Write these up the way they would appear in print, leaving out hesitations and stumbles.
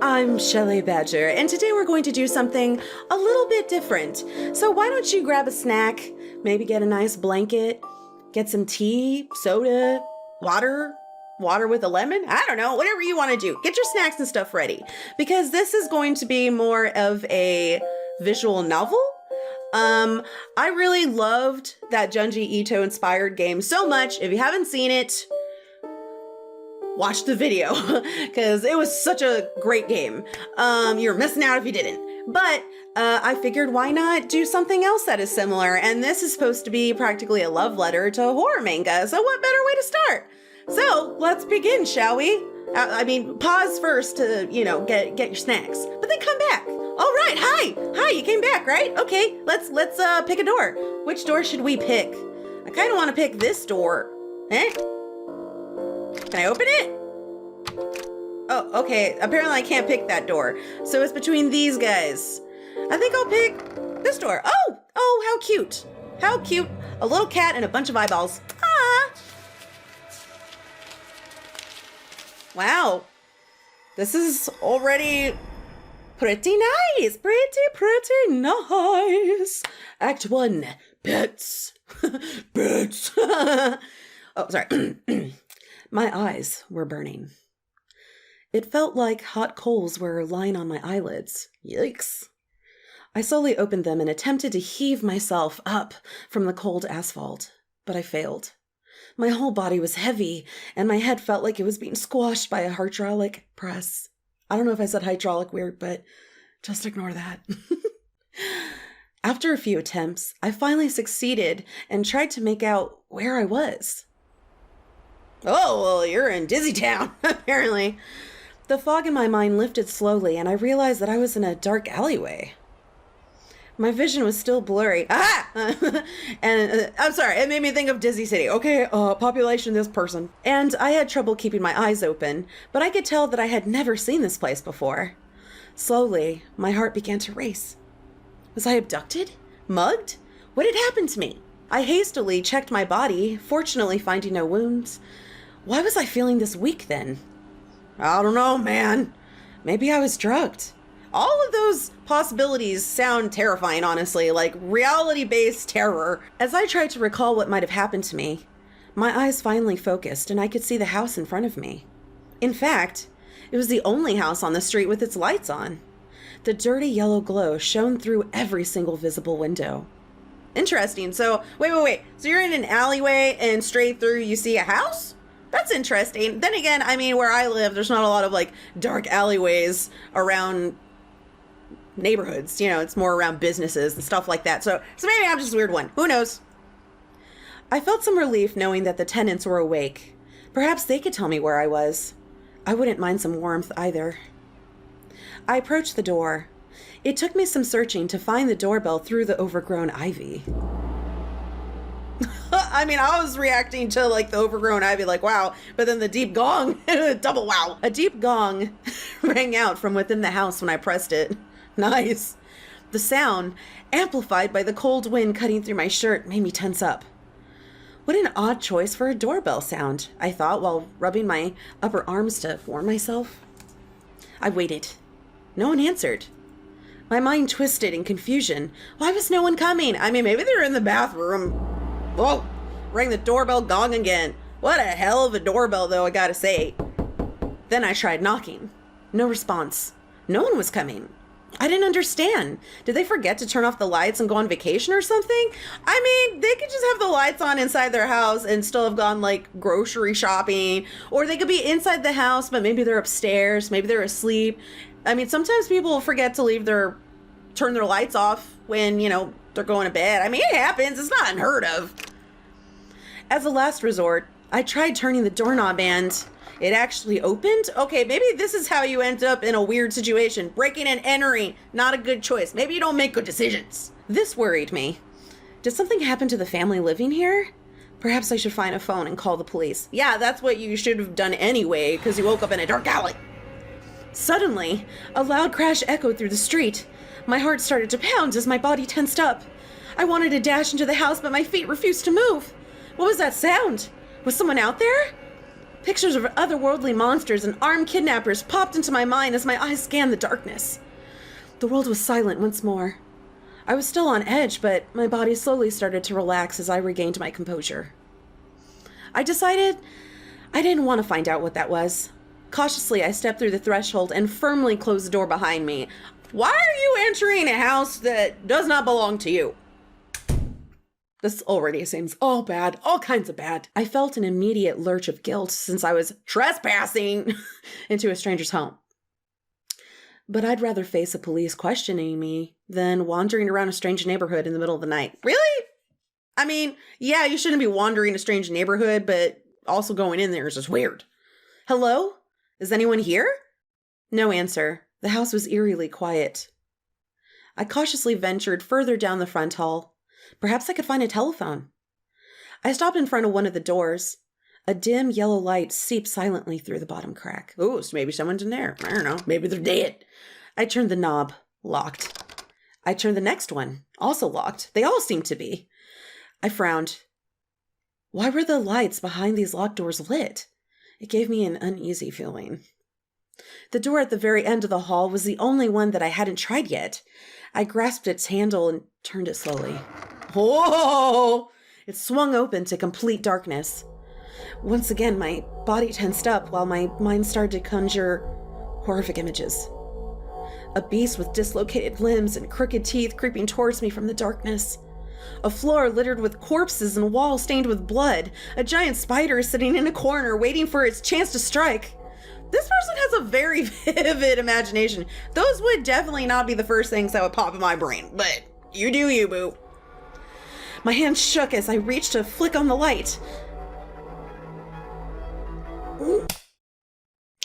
I'm Shelley Badger, and today we're going to do something a little bit different. So why don't you grab a snack, maybe get a nice blanket, get some tea, soda, water with a lemon? I don't know, whatever you want to do. Get your snacks and stuff ready, because this is going to be more of a visual novel. I really loved that Junji Ito inspired game so much. If you haven't seen it, watch the video because it was such a great game. You're missing out if you didn't. But I figured why not do something else that is similar? And this is supposed to be practically a love letter to a horror manga. So what better way to start? So let's begin, shall we? Pause first to, get your snacks, but then come back. All right, hi, you came back, right? Okay, let's pick a door. Which door should we pick? I kind of want to pick this door. Can I open it? Oh, okay. Apparently I can't pick that door. So it's between these guys. I think I'll pick this door. Oh, how cute. How cute. A little cat and a bunch of eyeballs. Ah. Wow. This is already pretty nice. Pretty nice. Act 1. Pets. Pets. Oh, sorry. My eyes were burning. It felt like hot coals were lying on my eyelids. Yikes. I slowly opened them and attempted to heave myself up from the cold asphalt, but I failed. My whole body was heavy, and my head felt like it was being squashed by a hydraulic press. I don't know if I said hydraulic weird, but just ignore that. After a few attempts, I finally succeeded and tried to make out where I was. Oh, well, you're in Dizzy Town, apparently. The fog in my mind lifted slowly, and I realized that I was in a dark alleyway. My vision was still blurry. Ah! And I'm sorry, it made me think of Dizzy City. Okay, population this person. And I had trouble keeping my eyes open, but I could tell that I had never seen this place before. Slowly, my heart began to race. Was I abducted? Mugged? What had happened to me? I hastily checked my body, fortunately finding no wounds. Why was I feeling this weak then? I don't know, man. Maybe I was drugged. All of those possibilities sound terrifying, honestly, like reality-based terror. As I tried to recall what might have happened to me, my eyes finally focused and I could see the house in front of me. In fact, it was the only house on the street with its lights on. The dirty yellow glow shone through every single visible window. Interesting. So, wait. So you're in an alleyway and straight through you see a house? That's interesting. Then again, where I live, there's not a lot of dark alleyways around neighborhoods. It's more around businesses and stuff like that. So maybe I'm just a weird one. Who knows? I felt some relief knowing that the tenants were awake. Perhaps they could tell me where I was. I wouldn't mind some warmth either. I approached the door. It took me some searching to find the doorbell through the overgrown ivy. I was reacting to the overgrown ivy wow, but then the deep gong, double wow. A deep gong rang out from within the house when I pressed it. Nice. The sound, amplified by the cold wind cutting through my shirt, made me tense up. What an odd choice for a doorbell sound, I thought while rubbing my upper arms to warm myself. I waited. No one answered. My mind twisted in confusion. Why was no one coming? Maybe they were in the bathroom. Whoa, rang the doorbell gong again. What a hell of a doorbell, though, I gotta say. Then I tried knocking. No response. No one was coming. I didn't understand. Did they forget to turn off the lights and go on vacation or something? They could just have the lights on inside their house and still have gone grocery shopping. Or they could be inside the house, but maybe they're upstairs. Maybe they're asleep. Sometimes people forget to turn their lights off when, they're going to bed. It happens. It's not unheard of. As a last resort, I tried turning the doorknob and it actually opened. Okay, maybe this is how you end up in a weird situation. Breaking and entering, not a good choice. Maybe you don't make good decisions. This worried me. Did something happen to the family living here? Perhaps I should find a phone and call the police. Yeah, that's what you should have done anyway, because you woke up in a dark alley. Suddenly, a loud crash echoed through the street. My heart started to pound as my body tensed up. I wanted to dash into the house, but my feet refused to move. What was that sound? Was someone out there? Pictures of otherworldly monsters and armed kidnappers popped into my mind as my eyes scanned the darkness. The world was silent once more. I was still on edge, but my body slowly started to relax as I regained my composure. I decided I didn't want to find out what that was. Cautiously, I stepped through the threshold and firmly closed the door behind me. Why are you entering a house that does not belong to you? This already seems all bad, all kinds of bad. I felt an immediate lurch of guilt since I was trespassing into a stranger's home. But I'd rather face the police questioning me than wandering around a strange neighborhood in the middle of the night. Really? I mean, yeah, you shouldn't be wandering a strange neighborhood, but also going in there is just weird. Hello? Is anyone here? No answer. The house was eerily quiet. I cautiously ventured further down the front hall. Perhaps I could find a telephone. I stopped in front of one of the doors. A dim yellow light seeped silently through the bottom crack. Ooh, so maybe someone's in there. I don't know. Maybe they're dead. I turned the knob. Locked. I turned the next one. Also locked. They all seemed to be. I frowned. Why were the lights behind these locked doors lit? It gave me an uneasy feeling. The door at the very end of the hall was the only one that I hadn't tried yet. I grasped its handle and turned it slowly. Whoa! It swung open to complete darkness. Once again, my body tensed up while my mind started to conjure horrific images. A beast with dislocated limbs and crooked teeth creeping towards me from the darkness. A floor littered with corpses and walls stained with blood. A giant spider sitting in a corner waiting for its chance to strike. This person has a very vivid imagination. Those would definitely not be the first things that would pop in my brain, but you do you, boo. My hand shook as I reached to flick on the light.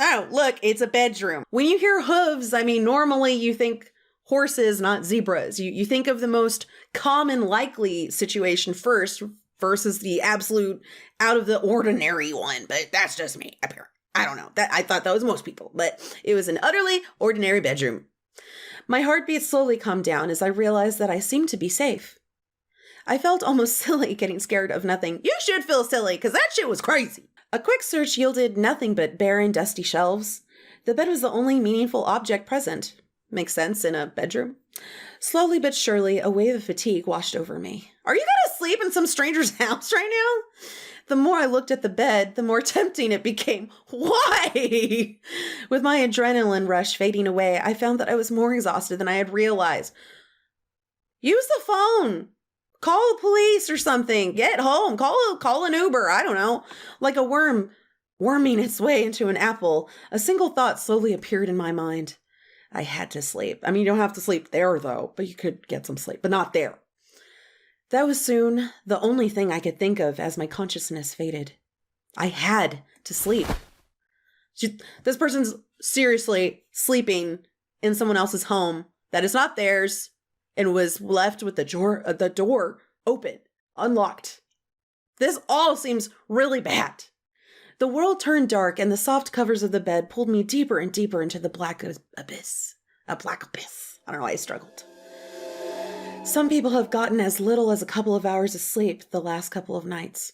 Oh, look, it's a bedroom. When you hear hooves, I mean, normally you think horses, not zebras. You think of the most common likely situation first versus the absolute out of the ordinary one. But that's just me up here. I don't know. I thought that was most people, but it was an utterly ordinary bedroom. My heartbeat slowly calmed down as I realized that I seemed to be safe. I felt almost silly getting scared of nothing. You should feel silly, because that shit was crazy. A quick search yielded nothing but barren, dusty shelves. The bed was the only meaningful object present. Makes sense in a bedroom. Slowly but surely, a wave of fatigue washed over me. Are you gonna sleep in some stranger's house right now? The more I looked at the bed, the more tempting it became. Why? With my adrenaline rush fading away, I found that I was more exhausted than I had realized. Use the phone. Call the police or something. Get home. Call an Uber. I don't know. Like a worm worming its way into an apple, a single thought slowly appeared in my mind. I had to sleep. I mean, you don't have to sleep there, though, but you could get some sleep, but not there. That was soon the only thing I could think of as my consciousness faded. I had to sleep. This person's seriously sleeping in someone else's home that is not theirs and was left with the door open, unlocked. This all seems really bad. The world turned dark and the soft covers of the bed pulled me deeper and deeper into the black abyss. A black abyss. I don't know why I struggled. Some people have gotten as little as a couple of hours of sleep the last couple of nights.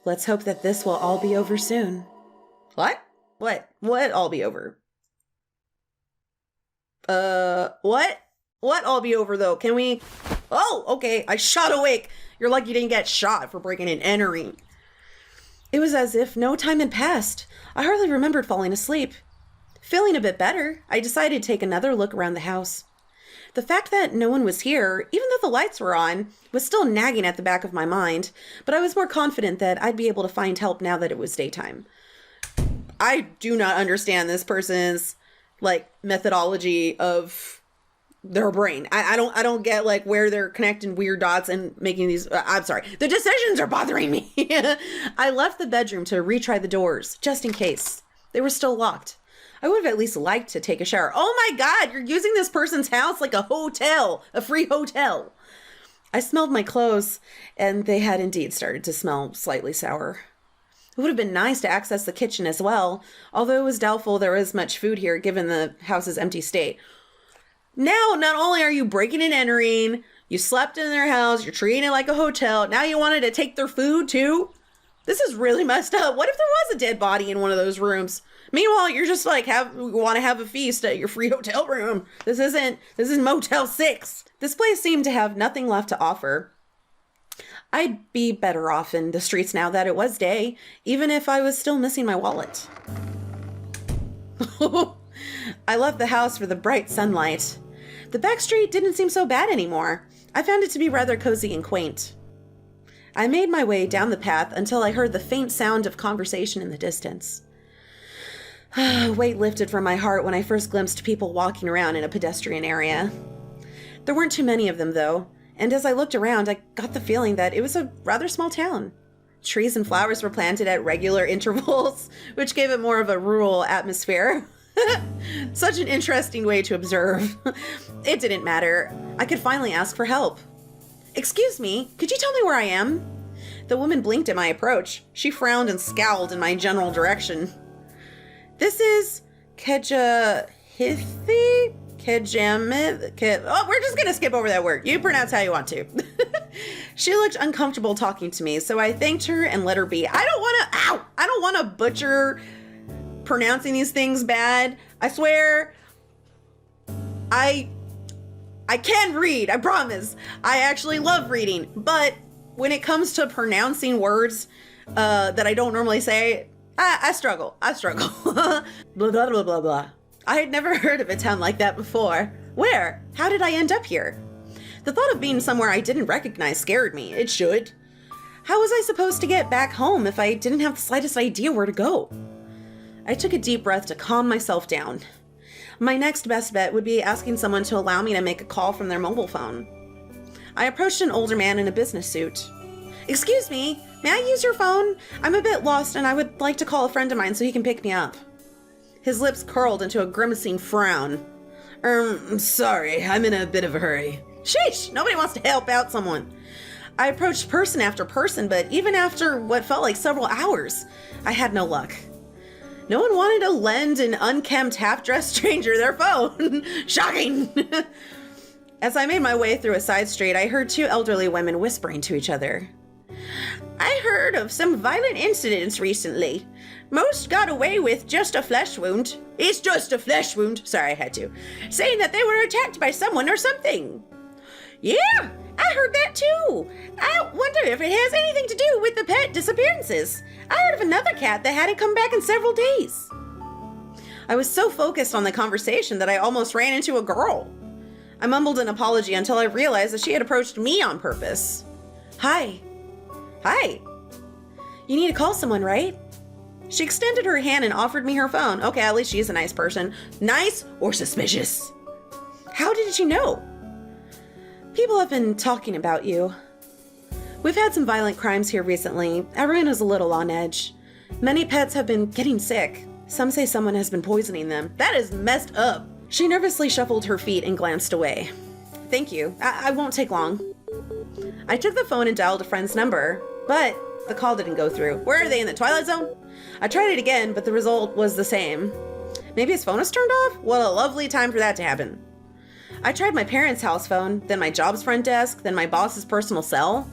Let's hope that this will all be over soon. What? What all be over? What? What all be over, though? Can we... Oh, okay, I shot awake. You're lucky you didn't get shot for breaking and entering. It was as if no time had passed. I hardly remembered falling asleep. Feeling a bit better, I decided to take another look around the house. The fact that no one was here, even though the lights were on, was still nagging at the back of my mind, but I was more confident that I'd be able to find help now that it was daytime. I do not understand this person's, methodology of their brain. I don't get, where they're connecting weird dots and making these, I'm sorry. The decisions are bothering me. I left the bedroom to retry the doors, just in case. They were still locked. I would have at least liked to take a shower. Oh my God, you're using this person's house like a hotel, a free hotel. I smelled my clothes, and they had indeed started to smell slightly sour. It would have been nice to access the kitchen as well, although it was doubtful there was much food here given the house's empty state. Now, not only are you breaking and entering, you slept in their house, you're treating it like a hotel, now you wanted to take their food too? This is really messed up. What if there was a dead body in one of those rooms? Meanwhile, you're just like, want to have a feast at your free hotel room. This is Motel 6. This place seemed to have nothing left to offer. I'd be better off in the streets now that it was day, even if I was still missing my wallet. I left the house for the bright sunlight. The back street didn't seem so bad anymore. I found it to be rather cozy and quaint. I made my way down the path until I heard the faint sound of conversation in the distance. Weight lifted from my heart when I first glimpsed people walking around in a pedestrian area. There weren't too many of them, though, and as I looked around, I got the feeling that it was a rather small town. Trees and flowers were planted at regular intervals, which gave it more of a rural atmosphere. Such an interesting way to observe. It didn't matter. I could finally ask for help. "Excuse me, could you tell me where I am?" The woman blinked at my approach. She frowned and scowled in my general direction. "This is Kejahithi? We're just gonna skip over that word. You pronounce how you want to." She looked uncomfortable talking to me, so I thanked her and let her be. I don't want to butcher pronouncing these things bad. I swear, I can read, I promise. I actually love reading, but when it comes to pronouncing words that I don't normally say, I struggle. Blah, blah, blah, blah, blah. I had never heard of a town like that before. Where? How did I end up here? The thought of being somewhere I didn't recognize scared me. It should. How was I supposed to get back home if I didn't have the slightest idea where to go? I took a deep breath to calm myself down. My next best bet would be asking someone to allow me to make a call from their mobile phone. I approached an older man in a business suit. "Excuse me, may I use your phone? I'm a bit lost and I would like to call a friend of mine so he can pick me up." His lips curled into a grimacing frown. Sorry, I'm in a bit of a hurry." Sheesh, nobody wants to help out someone. I approached person after person, but even after what felt like several hours, I had no luck. No one wanted to lend an unkempt, half-dressed stranger their phone. Shocking! As I made my way through a side street, I heard two elderly women whispering to each other. "I heard of some violent incidents recently. Most got away with just a flesh wound. It's just a flesh wound. Sorry, I had to. Saying that they were attacked by someone or something." "Yeah, I heard that too. I wonder if it has anything to do with the pet disappearances. I heard of another cat that hadn't come back in several days." I was so focused on the conversation that I almost ran into a girl. I mumbled an apology until I realized that she had approached me on purpose. Hi. You need to call someone, right?" She extended her hand and offered me her phone. Okay, at least she's a nice person. Nice or suspicious? "How did you know?" "People have been talking about you. We've had some violent crimes here recently. Everyone is a little on edge. Many pets have been getting sick. Some say someone has been poisoning them." That is messed up. She nervously shuffled her feet and glanced away. "Thank you. I won't take long." I took the phone and dialed a friend's number, but the call didn't go through. Where are they, in the Twilight Zone? I tried it again, but the result was the same. Maybe his phone was turned off? What a lovely time for that to happen. I tried my parents' house phone, then my job's front desk, then my boss's personal cell.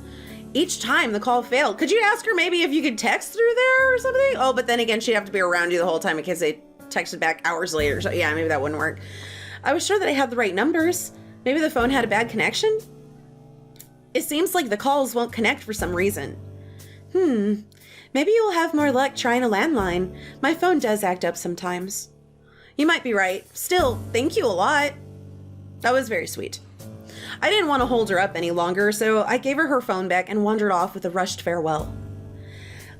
Each time the call failed. Could you ask her maybe if you could text through there or something? Oh, but then again, she'd have to be around you the whole time in case they texted back hours later. So yeah, maybe that wouldn't work. I was sure that I had the right numbers. Maybe the phone had a bad connection? It seems like the calls won't connect for some reason. Maybe you'll have more luck trying a landline. My phone does act up sometimes. You might be right. Still, thank you a lot. That was very sweet. I didn't want to hold her up any longer, so I gave her phone back and wandered off with a rushed farewell.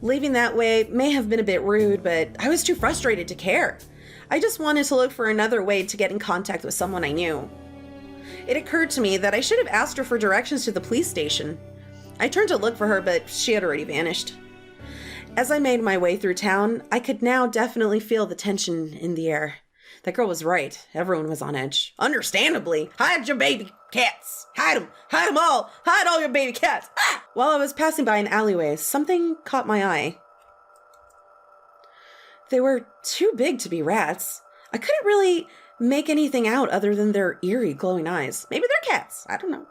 Leaving that way may have been a bit rude, but I was too frustrated to care. I just wanted to look for another way to get in contact with someone I knew. It occurred to me that I should have asked her for directions to the police station. I turned to look for her, but she had already vanished. As I made my way through town, I could now definitely feel the tension in the air. That girl was right. Everyone was on edge. Understandably. Hide your baby cats. Hide them. Hide them all. Hide all your baby cats. Ah! While I was passing by an alleyway, something caught my eye. They were too big to be rats. I couldn't really make anything out other than their eerie, glowing eyes. Maybe they're cats. I don't know.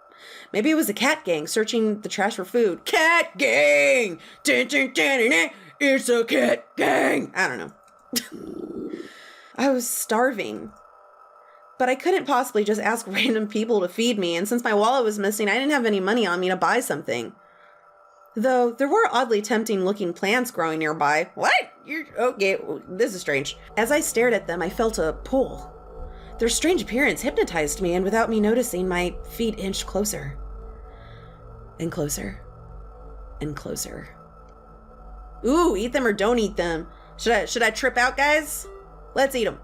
Maybe it was a cat gang searching the trash for food. Cat gang! Dun, dun, dun, dun, dun. It's a cat gang! I don't know. I was starving. But I couldn't possibly just ask random people to feed me, and since my wallet was missing, I didn't have any money on me to buy something. Though there were oddly tempting looking plants growing nearby. What? You're okay, this is strange. As I stared at them, I felt a pull. Their strange appearance hypnotized me, and without me noticing, my feet inched closer. And closer. And closer. Ooh, eat them or don't eat them. Should I trip out, guys? Let's eat them.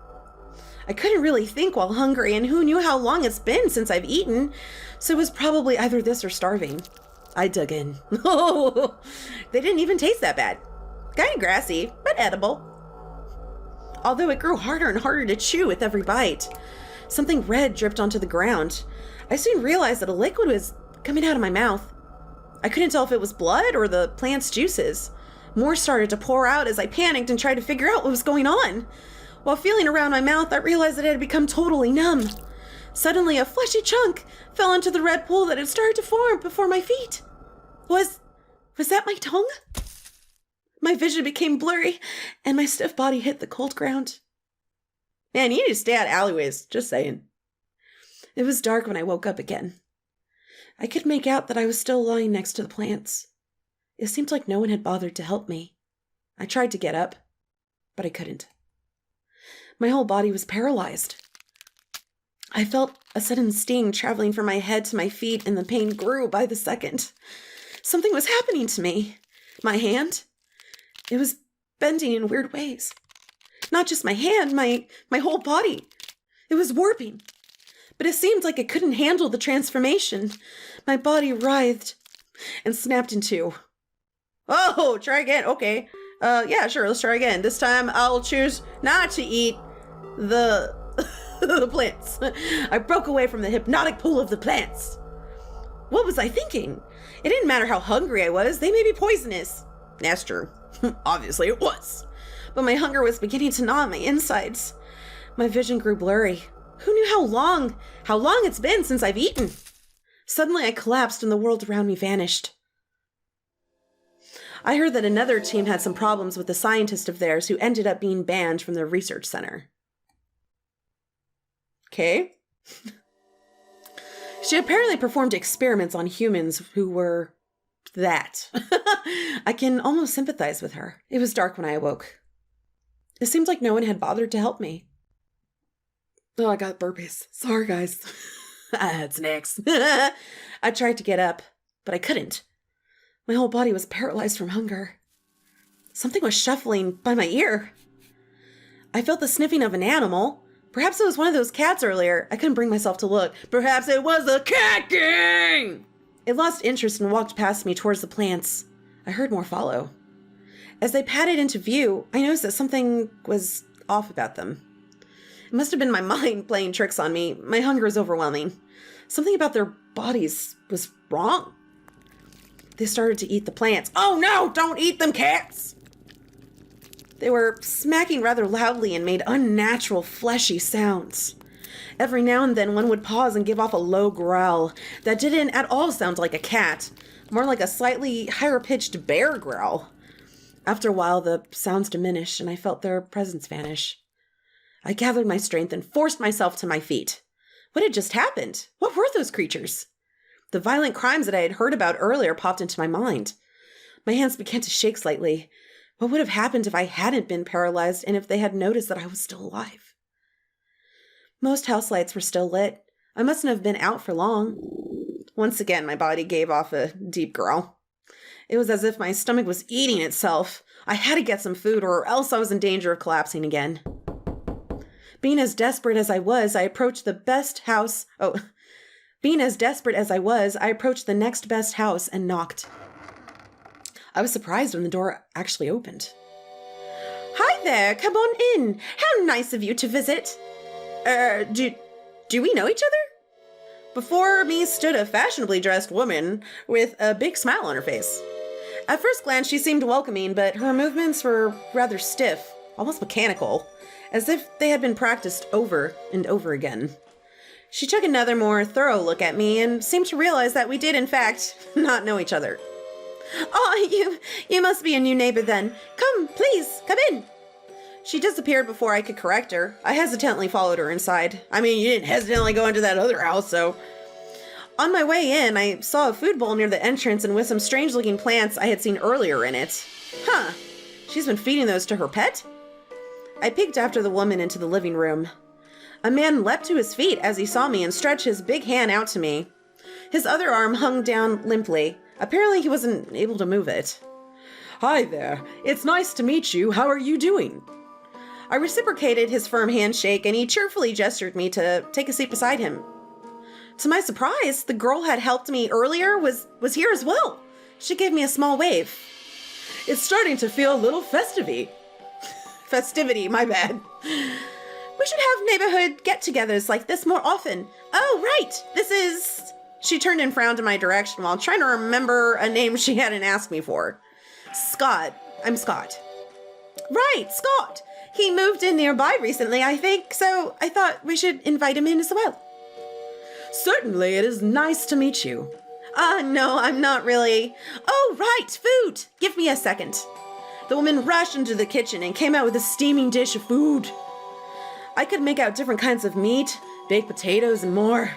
I couldn't really think while hungry, and who knew how long it's been since I've eaten, so it was probably either this or starving. I dug in. Oh, they didn't even taste that bad. Kind of grassy, but edible. Although it grew harder and harder to chew with every bite. Something red dripped onto the ground. I soon realized that a liquid was coming out of my mouth. I couldn't tell if it was blood or the plant's juices. More started to pour out as I panicked and tried to figure out what was going on. While feeling around my mouth, I realized that it had become totally numb. Suddenly, a fleshy chunk fell into the red pool that had started to form before my feet. Was that my tongue? My vision became blurry, and my stiff body hit the cold ground. Man, you need to stay out of alleyways, just saying. It was dark when I woke up again. I could make out that I was still lying next to the plants. It seemed like no one had bothered to help me. I tried to get up, but I couldn't. My whole body was paralyzed. I felt a sudden sting traveling from my head to my feet, and the pain grew by the second. Something was happening to me. My hand, it was bending in weird ways. Not just my hand, my whole body. It was warping. But it seemed like it couldn't handle the transformation. My body writhed and snapped in two. Oh, try again. Okay. Yeah, sure. Let's try again. This time I'll choose not to eat the plants. I broke away from the hypnotic pull of the plants. What was I thinking? It didn't matter how hungry I was. They may be poisonous. That's true. Obviously it was. But my hunger was beginning to gnaw at my insides. My vision grew blurry. Who knew how long it's been since I've eaten? Suddenly I collapsed and the world around me vanished. I heard that another team had some problems with a scientist of theirs who ended up being banned from their research center. Okay. She apparently performed experiments on humans who were that. I can almost sympathize with her. It was dark when I awoke. It seemed like no one had bothered to help me. Oh, I got burpees. Sorry, guys. I had snacks. I tried to get up, but I couldn't. My whole body was paralyzed from hunger. Something was shuffling by my ear. I felt the sniffing of an animal. Perhaps it was one of those cats earlier. I couldn't bring myself to look. Perhaps it was a cat gang! It lost interest and walked past me towards the plants. I heard more follow. As they padded into view, I noticed that something was off about them. It must have been my mind playing tricks on me. My hunger was overwhelming. Something about their bodies was wrong. They started to eat the plants. Oh no, don't eat them, cats! They were smacking rather loudly and made unnatural, fleshy sounds. Every now and then one would pause and give off a low growl that didn't at all sound like a cat, more like a slightly higher-pitched bear growl. After a while, the sounds diminished and I felt their presence vanish. I gathered my strength and forced myself to my feet. What had just happened? What were those creatures? The violent crimes that I had heard about earlier popped into my mind. My hands began to shake slightly. What would have happened if I hadn't been paralyzed and if they had noticed that I was still alive? Most house lights were still lit. I mustn't have been out for long. Once again, my body gave off a deep growl. It was as if my stomach was eating itself. I had to get some food or else I was in danger of collapsing again. Being as desperate as I was, I approached the next best house and knocked. I was surprised when the door actually opened. Hi there, come on in. How nice of you to visit. Do we know each other? Before me stood a fashionably dressed woman with a big smile on her face. At first glance, she seemed welcoming, but her movements were rather stiff, almost mechanical, as if they had been practiced over and over again. She took another more thorough look at me and seemed to realize that we did, in fact, not know each other. "Oh, you must be a new neighbor then. Come, please, come in." She disappeared before I could correct her. I hesitantly followed her inside. I mean, you didn't hesitantly go into that other house, so... On my way in, I saw a food bowl near the entrance and with some strange-looking plants I had seen earlier in it. Huh, she's been feeding those to her pet? I peeked after the woman into the living room. A man leapt to his feet as he saw me and stretched his big hand out to me. His other arm hung down limply. Apparently he wasn't able to move it. "Hi there. It's nice to meet you. How are you doing?" I reciprocated his firm handshake and he cheerfully gestured me to take a seat beside him. To my surprise, the girl had helped me earlier was here as well. She gave me a small wave. "It's starting to feel a little festive-y." Festivity, my bad. "We should have neighborhood get-togethers like this more often. Oh, right, this is..." She turned and frowned in my direction while trying to remember a name she hadn't asked me for. "Scott. I'm Scott." "Right, Scott. He moved in nearby recently, I think, so I thought we should invite him in as well." "Certainly, it is nice to meet you." No, I'm not really. Oh, right, food. Give me a second." The woman rushed into the kitchen and came out with a steaming dish of food. I could make out different kinds of meat, baked potatoes, and more.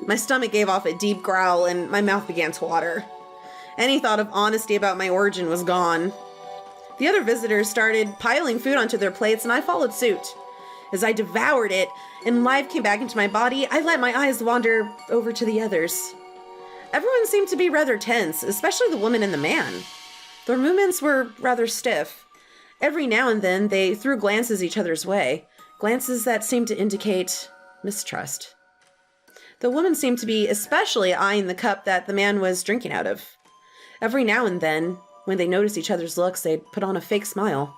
My stomach gave off a deep growl and my mouth began to water. Any thought of honesty about my origin was gone. The other visitors started piling food onto their plates and I followed suit. As I devoured it and life came back into my body, I let my eyes wander over to the others. Everyone seemed to be rather tense, especially the woman and the man. Their movements were rather stiff. Every now and then they threw glances each other's way, glances that seemed to indicate mistrust. The woman seemed to be especially eyeing the cup that the man was drinking out of. Every now and then, when they noticed each other's looks, they'd put on a fake smile.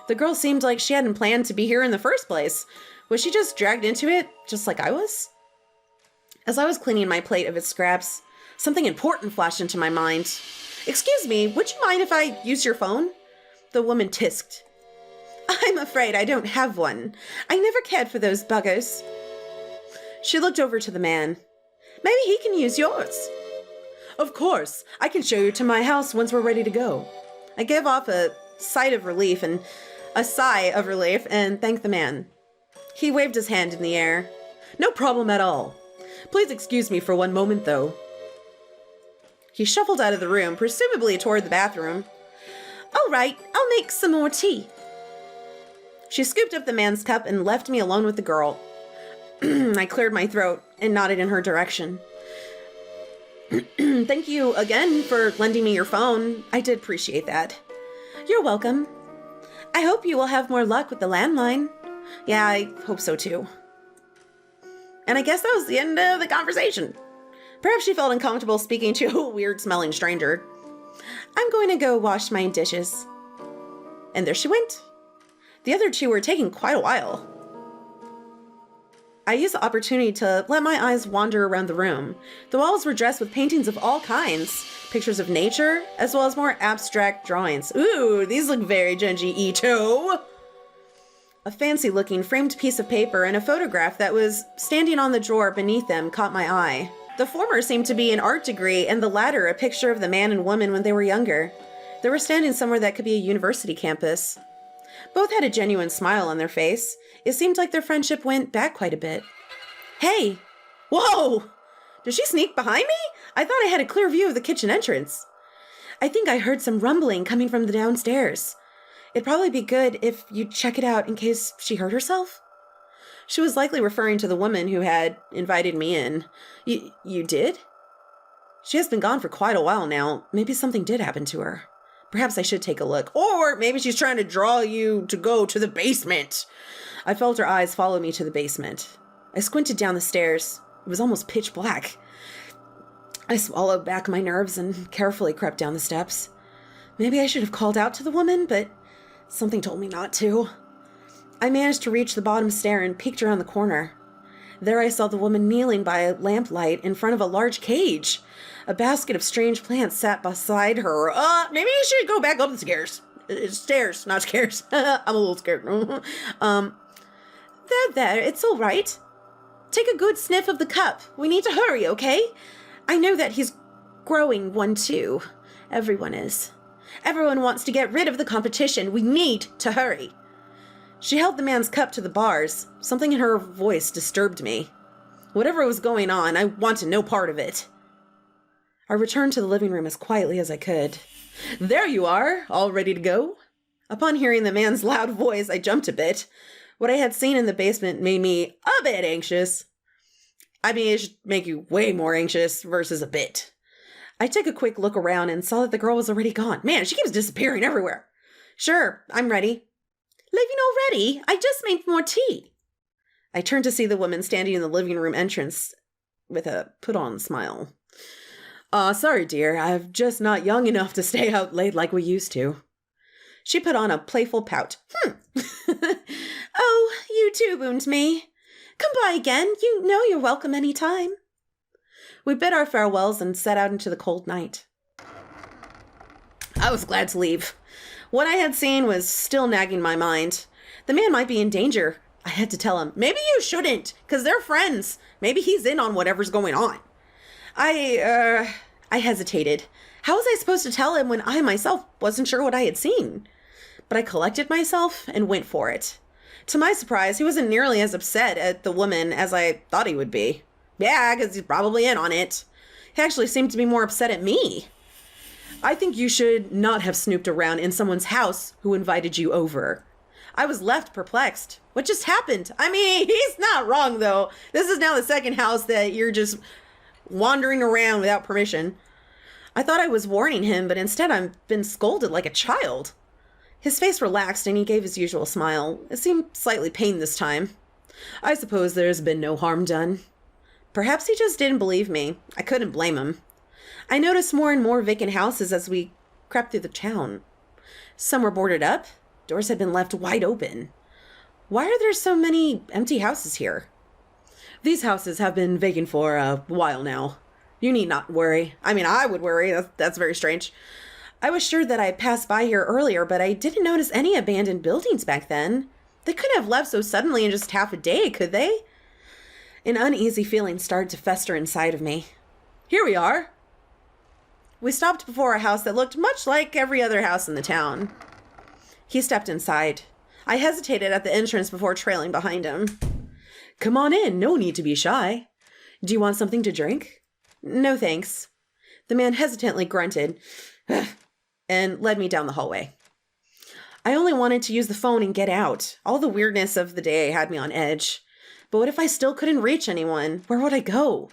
The girl seemed like she hadn't planned to be here in the first place. Was she just dragged into it, just like I was? As I was cleaning my plate of its scraps, something important flashed into my mind. "Excuse me, would you mind if I use your phone?" The woman tisked. "I'm afraid I don't have one. I never cared for those buggers." She looked over to the man. "Maybe he can use yours." "Of course. I can show you to my house once we're ready to go." I gave off a sigh of relief and thanked the man. He waved his hand in the air. "No problem at all. Please excuse me for one moment, though." He shuffled out of the room, presumably toward the bathroom. "All right, I'll make some more tea." She scooped up the man's cup and left me alone with the girl. I cleared my throat and nodded in her direction. "Thank you again for lending me your phone. I did appreciate that." "You're welcome. I hope you will have more luck with the landline." "Yeah, I hope so too." And I guess that was the end of the conversation. Perhaps she felt uncomfortable speaking to a weird-smelling stranger. "I'm going to go wash my dishes." And there she went. The other two were taking quite a while. I used the opportunity to let my eyes wander around the room. The walls were dressed with paintings of all kinds, pictures of nature, as well as more abstract drawings. Ooh, these look very Junji Ito. A fancy-looking framed piece of paper and a photograph that was standing on the drawer beneath them caught my eye. The former seemed to be an art degree, and the latter a picture of the man and woman when they were younger. They were standing somewhere that could be a university campus. Both had a genuine smile on their face. It seemed like their friendship went back quite a bit. "Hey! Whoa! Did she sneak behind me? I thought I had a clear view of the kitchen entrance." "I think I heard some rumbling coming from the downstairs. It'd probably be good if you check it out in case she hurt herself." She was likely referring to the woman who had invited me in. You did? She has been gone for quite a while now. Maybe something did happen to her. Perhaps I should take a look. Or maybe she's trying to draw you to go to the basement. I felt her eyes follow me to the basement. I squinted down the stairs. It was almost pitch black. I swallowed back my nerves and carefully crept down the steps. Maybe I should have called out to the woman, but something told me not to. I managed to reach the bottom stair and peeked around the corner. There I saw the woman kneeling by a lamplight in front of a large cage. A basket of strange plants sat beside her. Maybe you should go back up the stairs. Stairs, not scares. I'm a little scared. There, it's all right. Take a good sniff of the cup. We need to hurry, okay? I know that he's growing one too. Everyone is. Everyone wants to get rid of the competition. We need to hurry. She held the man's cup to the bars. Something in her voice disturbed me. Whatever was going on, I wanted no part of it. I returned to the living room as quietly as I could. There you are, all ready to go? Upon hearing the man's loud voice, I jumped a bit. What I had seen in the basement made me a bit anxious. I mean, it should make you way more anxious versus a bit. I took a quick look around and saw that the girl was already gone. Man, she keeps disappearing everywhere. Sure, I'm ready. Leaving already? I just made more tea. I turned to see the woman standing in the living room entrance with a put-on smile. Sorry, dear. I'm just not young enough to stay out late like we used to. She put on a playful pout. Oh, you too wound me. Come by again. You know you're welcome any time. We bid our farewells and set out into the cold night. I was glad to leave. What I had seen was still nagging my mind. The man might be in danger. I had to tell him, maybe you shouldn't, because they're friends. Maybe he's in on whatever's going on. I hesitated. How was I supposed to tell him when I myself wasn't sure what I had seen? But I collected myself and went for it. To my surprise, he wasn't nearly as upset at the woman as I thought he would be. Yeah, because he's probably in on it. He actually seemed to be more upset at me. I think you should not have snooped around in someone's house who invited you over. I was left perplexed. What just happened? I mean, he's not wrong, though. This is now the second house that you're just wandering around without permission. I thought I was warning him, but instead I've been scolded like a child. His face relaxed and he gave his usual smile. It seemed slightly pained this time. I suppose there's been no harm done. Perhaps he just didn't believe me. I couldn't blame him. I noticed more and more vacant houses as we crept through the town. Some were boarded up. Doors had been left wide open. Why are there so many empty houses here? These houses have been vacant for a while now. You need not worry. I mean, I would worry. That's very strange. I was sure that I passed by here earlier, but I didn't notice any abandoned buildings back then. They couldn't have left so suddenly in just half a day, could they? An uneasy feeling started to fester inside of me. Here we are. We stopped before a house that looked much like every other house in the town. He stepped inside. I hesitated at the entrance before trailing behind him. Come on in. No need to be shy. Do you want something to drink? No, thanks. The man hesitantly grunted and led me down the hallway. I only wanted to use the phone and get out. All the weirdness of the day had me on edge. But what if I still couldn't reach anyone? Where would I go?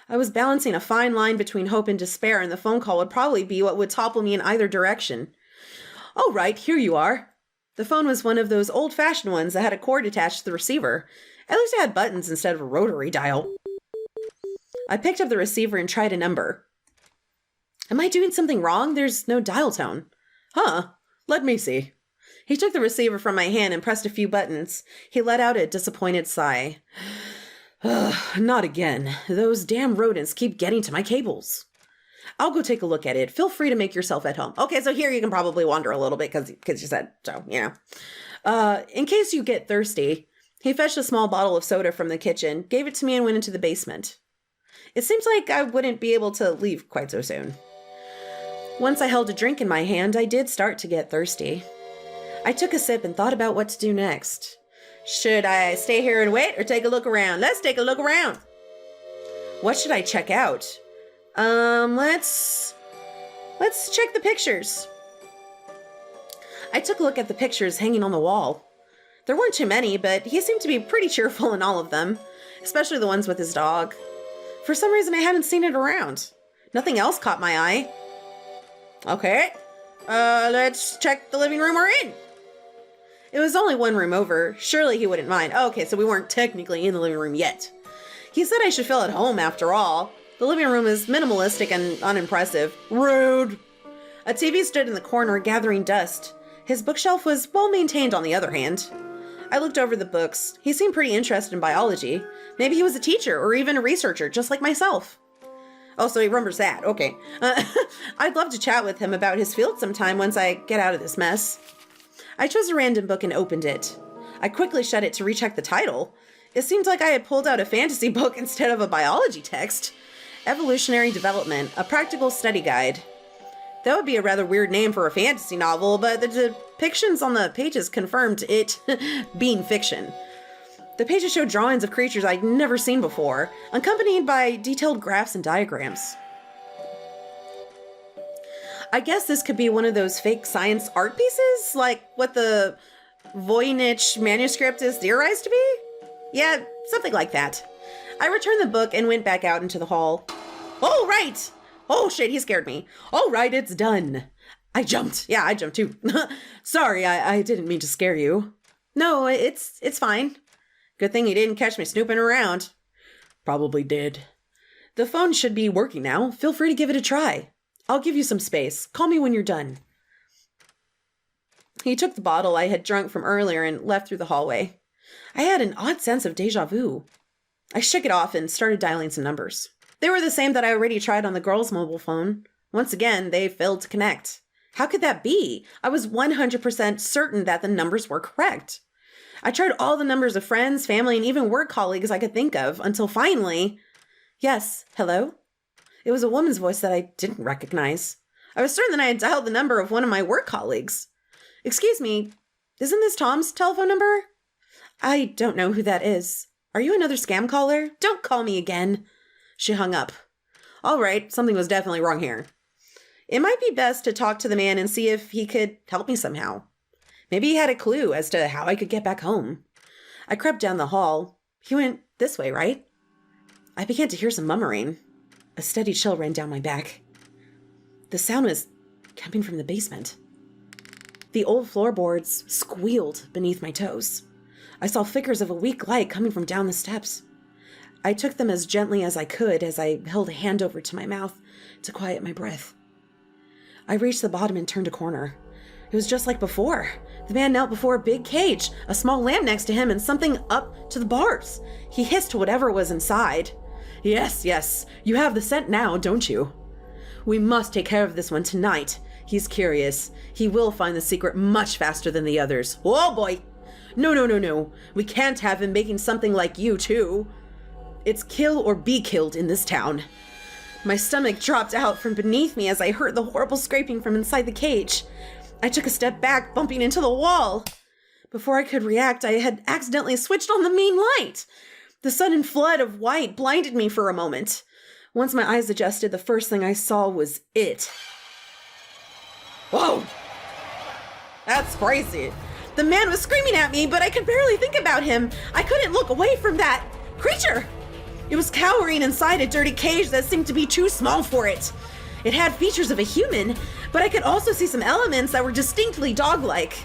I was balancing a fine line between hope and despair, and the phone call would probably be what would topple me in either direction. All right, here you are. The phone was one of those old-fashioned ones that had a cord attached to the receiver. At least it had buttons instead of a rotary dial. I picked up the receiver and tried a number. Am I doing something wrong? There's no dial tone. Huh. Let me see. He took the receiver from my hand and pressed a few buttons. He let out a disappointed sigh. Not again. Those damn rodents keep getting to my cables. I'll go take a look at it. Feel free to make yourself at home. Okay, so here you can probably wander a little bit because you said so, you know. In case you get thirsty, he fetched a small bottle of soda from the kitchen, gave it to me, and went into the basement. It seems like I wouldn't be able to leave quite so soon. Once I held a drink in my hand, I did start to get thirsty. I took a sip and thought about what to do next. Should I stay here and wait or take a look around? Let's take a look around. What should I check out? Let's check the pictures. I took a look at the pictures hanging on the wall. There weren't too many, but he seemed to be pretty cheerful in all of them, especially the ones with his dog. For some reason, I hadn't seen it around. Nothing else caught my eye. Okay, let's check the living room we're in. It was only one room over. Surely he wouldn't mind. Oh, okay, so we weren't technically in the living room yet. He said I should feel at home after all. The living room is minimalistic and unimpressive. Rude. A TV stood in the corner gathering dust. His bookshelf was well maintained on the other hand. I looked over the books. He seemed pretty interested in biology. Maybe he was a teacher or even a researcher, just like myself. Oh, so he remembers that. Okay. I'd love to chat with him about his field sometime once I get out of this mess. I chose a random book and opened it. I quickly shut it to recheck the title. It seemed like I had pulled out a fantasy book instead of a biology text. Evolutionary Development, a Practical Study Guide. That would be a rather weird name for a fantasy novel, but the depictions on the pages confirmed it being fiction. The pages showed drawings of creatures I'd never seen before, accompanied by detailed graphs and diagrams. I guess this could be one of those fake science art pieces, like what the Voynich manuscript is theorized to be? Yeah, something like that. I returned the book and went back out into the hall. Oh, right! Oh, shit, he scared me. All right, it's done. I jumped. Yeah, I jumped too. Sorry, I didn't mean to scare you. No, it's fine. Good thing you didn't catch me snooping around. Probably did. The phone should be working now. Feel free to give it a try. I'll give you some space. Call me when you're done. He took the bottle I had drunk from earlier and left through the hallway. I had an odd sense of déjà vu. I shook it off and started dialing some numbers. They were the same that I already tried on the girl's mobile phone. Once again, they failed to connect. How could that be? I was 100% certain that the numbers were correct. I tried all the numbers of friends, family, and even work colleagues I could think of until finally... Yes, hello? It was a woman's voice that I didn't recognize. I was certain that I had dialed the number of one of my work colleagues. Excuse me, isn't this Tom's telephone number? I don't know who that is. Are you another scam caller? Don't call me again. She hung up. All right, something was definitely wrong here. It might be best to talk to the man and see if he could help me somehow. Maybe he had a clue as to how I could get back home. I crept down the hall. He went this way, right? I began to hear some murmuring. A steady chill ran down my back. The sound was coming from the basement. The old floorboards squealed beneath my toes. I saw flickers of a weak light coming from down the steps. I took them as gently as I could as I held a hand over to my mouth to quiet my breath. I reached the bottom and turned a corner. It was just like before. The man knelt before a big cage, a small lamp next to him, and something up to the bars. He hissed to whatever was inside. Yes, you have the scent now, don't you? We must take care of this one tonight. He's curious. He will find the secret much faster than the others. Oh boy! No. We can't have him making something like you, too. It's kill or be killed in this town. My stomach dropped out from beneath me as I heard the horrible scraping from inside the cage. I took a step back, bumping into the wall. Before I could react, I had accidentally switched on the main light. The sudden flood of white blinded me for a moment. Once my eyes adjusted, the first thing I saw was it. Whoa! That's crazy. The man was screaming at me, but I could barely think about him. I couldn't look away from that creature. It was cowering inside a dirty cage that seemed to be too small for it. It had features of a human, but I could also see some elements that were distinctly dog-like.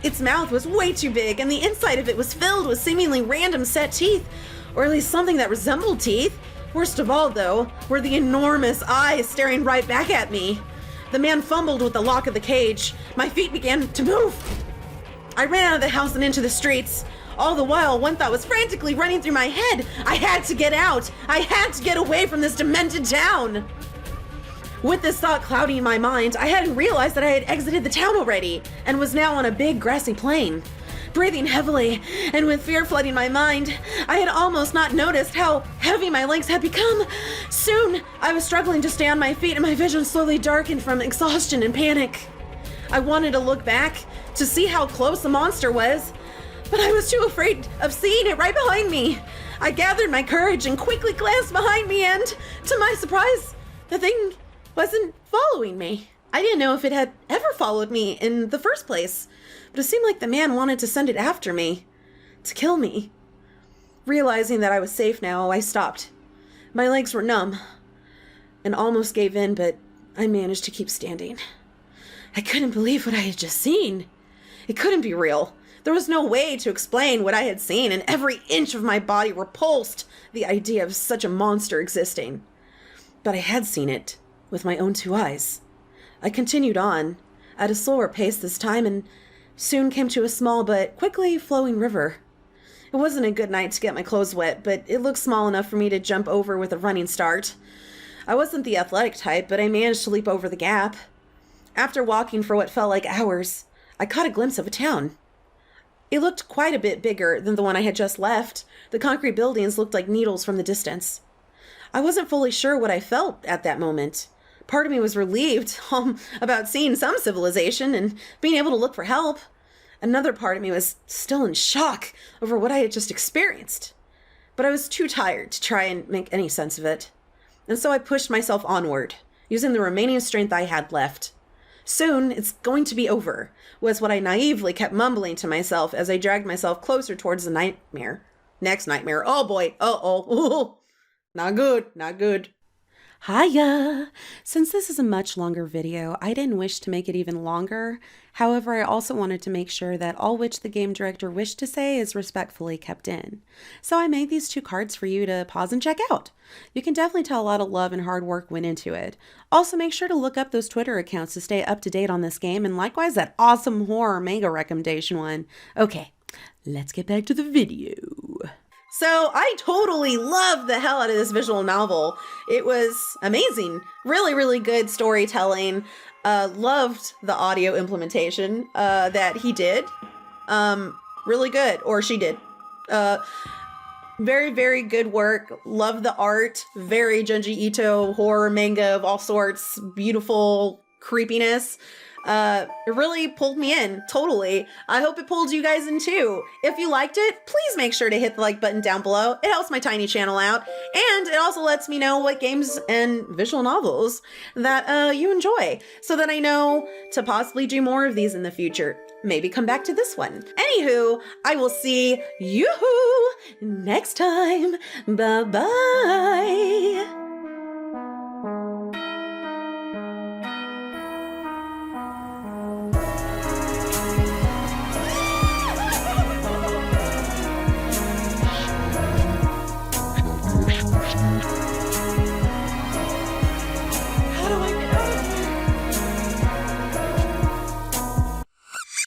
Its mouth was way too big, and the inside of it was filled with seemingly random set teeth, or at least something that resembled teeth. Worst of all, though, were the enormous eyes staring right back at me. The man fumbled with the lock of the cage. My feet began to move. I ran out of the house and into the streets. All the while, one thought was frantically running through my head. I had to get out. I had to get away from this demented town. With this thought clouding my mind, I hadn't realized that I had exited the town already and was now on a big grassy plain. Breathing heavily and with fear flooding my mind, I had almost not noticed how heavy my legs had become. Soon, I was struggling to stay on my feet and my vision slowly darkened from exhaustion and panic. I wanted to look back to see how close the monster was, but I was too afraid of seeing it right behind me. I gathered my courage and quickly glanced behind me and, to my surprise, the thing wasn't following me. I didn't know if it had ever followed me in the first place, but it seemed like the man wanted to send it after me, to kill me. Realizing that I was safe now, I stopped. My legs were numb and almost gave in, but I managed to keep standing. I couldn't believe what I had just seen. It couldn't be real. There was no way to explain what I had seen, and every inch of my body repulsed the idea of such a monster existing. But I had seen it with my own two eyes. I continued on, at a slower pace this time, and soon came to a small but quickly flowing river. It wasn't a good night to get my clothes wet, but it looked small enough for me to jump over with a running start. I wasn't the athletic type, but I managed to leap over the gap. After walking for what felt like hours, I caught a glimpse of a town. It looked quite a bit bigger than the one I had just left. The concrete buildings looked like needles from the distance. I wasn't fully sure what I felt at that moment. Part of me was relieved about seeing some civilization and being able to look for help. Another part of me was still in shock over what I had just experienced. But I was too tired to try and make any sense of it. And so I pushed myself onward, using the remaining strength I had left. Soon, it's going to be over, was what I naively kept mumbling to myself as I dragged myself closer towards the nightmare. Next nightmare. Oh boy. Uh-oh. Not good. Not good. Hiya! Since this is a much longer video, I didn't wish to make it even longer. However, I also wanted to make sure that all which the game director wished to say is respectfully kept in. So I made these 2 cards for you to pause and check out. You can definitely tell a lot of love and hard work went into it. Also, make sure to look up those Twitter accounts to stay up to date on this game, and likewise that awesome horror manga recommendation one. Okay, let's get back to the video. So I totally loved the hell out of this visual novel. It was amazing. Really, really good storytelling. Loved the audio implementation that he did. Really good. Or she did. Very, very good work. Love the art. Very Junji Ito horror manga of all sorts. Beautiful creepiness. It really pulled me in, totally. I hope it pulled you guys in too. If you liked it, please make sure to hit the like button down below. It helps my tiny channel out, and it also lets me know what games and visual novels that you enjoy, so that I know to possibly do more of these in the future. Maybe come back to this one. Anywho, I will see you next time. Bye-bye.